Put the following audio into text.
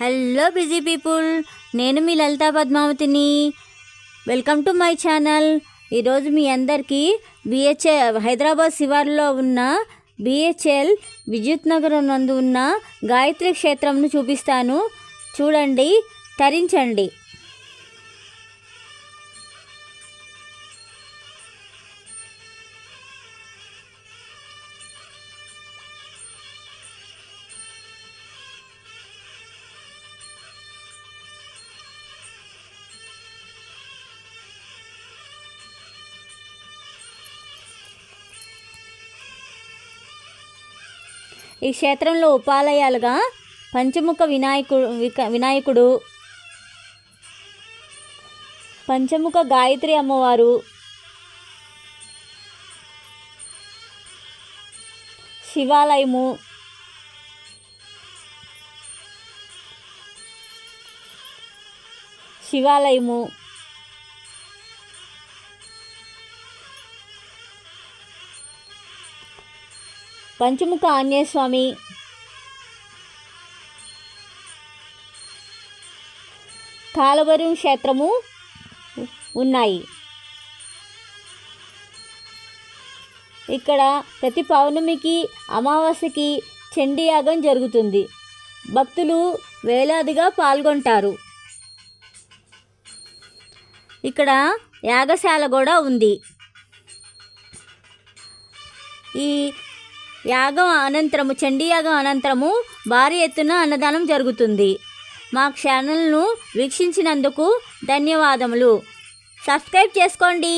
Hello busy people, నేను మీ లలితా పద్మావతిని. Welcome to my channel. ఈరోజు మీ అందరికీ హైదరాబాద్ శివార్లో ఉన్న బిహెచ్ఎల్ విద్యుత్ నగరం నందు ఉన్న గాయత్రి క్షేత్రంను చూపిస్తాను. చూడండి, తరించండి. ఈ క్షేత్రంలో ఉపాలయాలుగా పంచముఖ వినాయకుడు, పంచముఖ గాయత్రి అమ్మవారు, శివాలయము, పంచముఖ ఆంజనేయ స్వామి, కాలభైరవ క్షేత్రము ఉన్నాయి. ఇక్కడ ప్రతి పౌర్ణమికి, అమావాస్యకి చండీ యాగం జరుగుతుంది. భక్తులు వేలాదిగా పాల్గొంటారు. ఇక్కడ యాగశాల కూడా ఉంది. ఈ యాగం అనంతరము, చండీ యాగం అనంతరము భారీ ఎత్తున అన్నదానం జరుగుతుంది. మా ఛానల్ను వీక్షించినందుకు ధన్యవాదములు. సబ్స్క్రైబ్ చేసుకోండి.